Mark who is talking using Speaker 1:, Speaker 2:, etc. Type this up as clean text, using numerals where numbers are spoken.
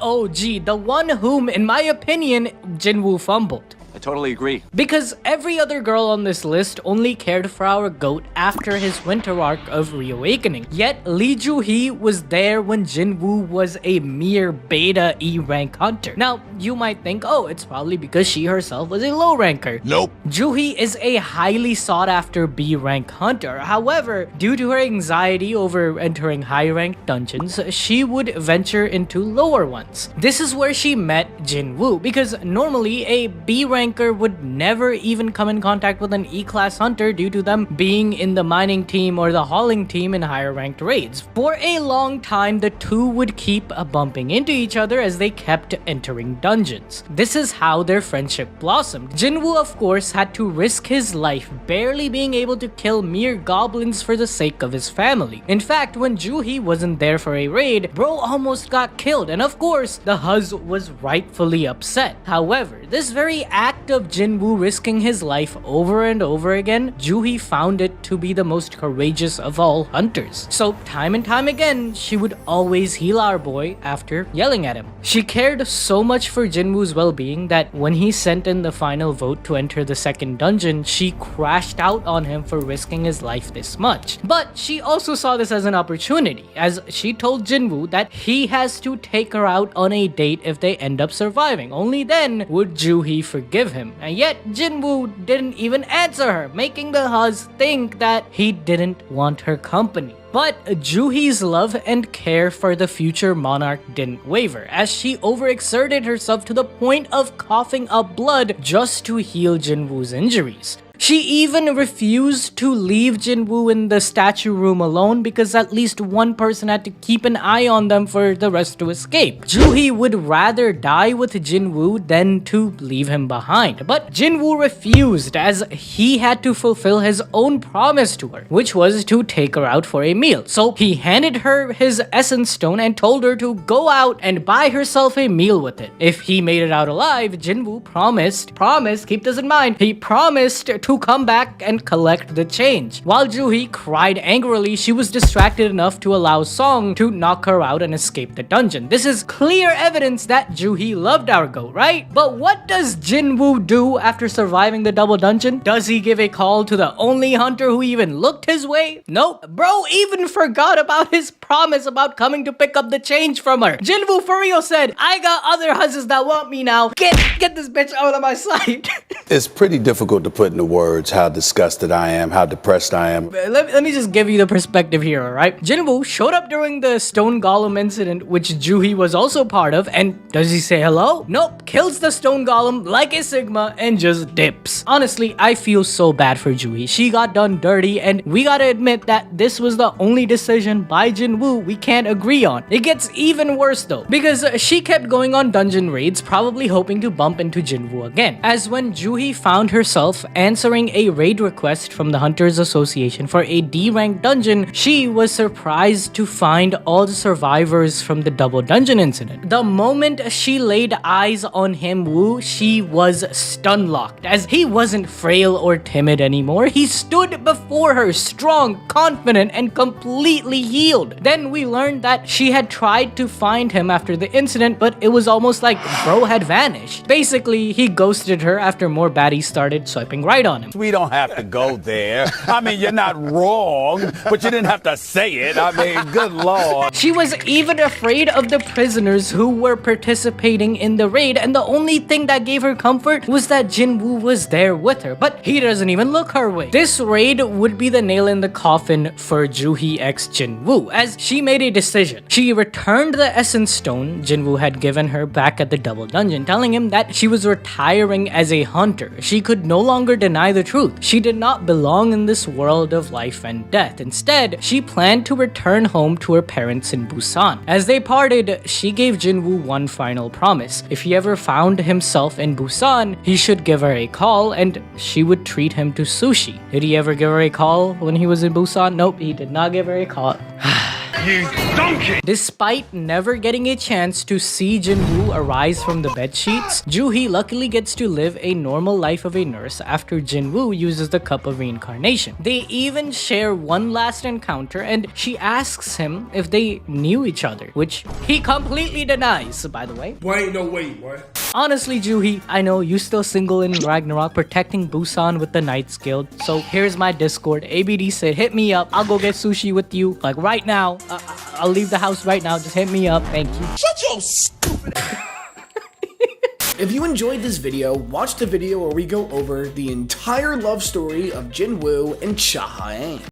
Speaker 1: OG, the one whom, in my opinion, Jinwoo fumbled.
Speaker 2: I totally agree.
Speaker 1: Because every other girl on this list only cared for our GOAT after his winter arc of reawakening. Yet Lee Joohee was there when Jinwoo was a mere beta E rank hunter. Now, you might think, oh, it's probably because she herself was a low ranker.
Speaker 3: Nope.
Speaker 1: Joohee is a highly sought after B rank hunter. However, due to her anxiety over entering high ranked dungeons, she would venture into lower ones. This is where she met Jinwoo, because normally a B ranker would never even come in contact with an E-class hunter due to them being in the mining team or the hauling team in higher ranked raids. For a long time, the two would keep bumping into each other as they kept entering dungeons. This is how their friendship blossomed. Jinwoo, of course, had to risk his life barely being able to kill mere goblins for the sake of his family. In fact, when Joohee wasn't there for a raid, bro almost got killed, and of course, the Huz was rightfully upset. However, this very act of Jinwoo risking his life over and over again, Joohee found it to be the most courageous of all hunters. So time and time again, she would always heal our boy after yelling at him. She cared so much for Jinwoo's well-being that when he sent in the final vote to enter the second dungeon, she crashed out on him for risking his life this much. But she also saw this as an opportunity, as she told Jinwoo that he has to take her out on a date if they end up surviving. Only then would Joohee forgive him. And yet Jinwoo didn't even answer her, making the Huz think that he didn't want her company. But Joohee's love and care for the future monarch didn't waver, as she overexerted herself to the point of coughing up blood just to heal Jinwoo's injuries. She even refused to leave Jinwoo in the statue room alone because at least one person had to keep an eye on them for the rest to escape. Joohee would rather die with Jinwoo than to leave him behind, but Jinwoo refused as he had to fulfill his own promise to her, which was to take her out for a meal. So he handed her his essence stone and told her to go out and buy herself a meal with it. If he made it out alive, Jinwoo promised, keep this in mind, he promised to come back and collect the change. While Joohee cried angrily, she was distracted enough to allow Song to knock her out and escape the dungeon. This is clear evidence that Joohee loved our GOAT, right? But what does Jinwoo do after surviving the double dungeon? Does he give a call to the only hunter who even looked his way? Nope. Bro even forgot about his promise about coming to pick up the change from her. Jinwoo for real said, I got other Huzzes that want me now. Get this bitch out of my sight.
Speaker 3: It's pretty difficult to put into words how disgusted I am, how depressed I am.
Speaker 1: Let me just give you the perspective here, alright? Jinwoo showed up during the stone golem incident, which Joohee was also part of, and does he say hello? Nope, kills the stone golem like a Sigma and just dips. Honestly, I feel so bad for Joohee. She got done dirty, and we gotta admit that this was the only decision by Jinwoo we can't agree on. It gets even worse though, because she kept going on dungeon raids, probably hoping to bump into Jinwoo again. As when Joohee found herself answering a raid request from the Hunters Association for a D-rank dungeon, she was surprised to find all the survivors from the double dungeon incident. The moment she laid eyes on him, Woo, she was stun-locked, as he wasn't frail or timid anymore. He stood before her, strong, confident, and completely healed. Then we learned that she had tried to find him after the incident, but it was almost like bro had vanished. Basically, he ghosted her after more baddies started swiping right on him.
Speaker 4: We don't have to go there. I mean, you're not wrong, but you didn't have to say it. I mean, good lord.
Speaker 1: She was even afraid of the prisoners who were participating in the raid, and the only thing that gave her comfort was that Jinwoo was there with her, but he doesn't even look her way. This raid would be the nail in the coffin for Joohee x Jinwoo, as she made a decision. She returned the essence stone Jinwoo had given her back at the double dungeon, telling him that she was retiring as a hunter. She could no longer deny the truth. She did not belong in this world of life and death. Instead, she planned to return home to her parents in Busan. As they parted, she gave Jinwoo one final promise. If he ever found himself in Busan, he should give her a call and she would treat him to sushi. Did he ever give her a call when he was in Busan? Nope, he did not give her a call.
Speaker 2: You donkey!
Speaker 1: Despite never getting a chance to see Jinwoo arise from the bedsheets, Joohee luckily gets to live a normal life of a nurse after Jinwoo uses the cup of reincarnation. They even share one last encounter and she asks him if they knew each other, which he completely denies, by the way.
Speaker 2: Boy, ain't no way, boy.
Speaker 1: Honestly, Joohee, I know you still single in Ragnarok protecting Busan with the Knights Guild, so here's my Discord. ABD said, hit me up. I'll go get sushi with you, like right now. I'll leave the house right now. Just hit me up. Thank you.
Speaker 2: Shut your stupid.
Speaker 5: If you enjoyed this video, watch the video where we go over the entire love story of Jinwoo and Cha Hae-In.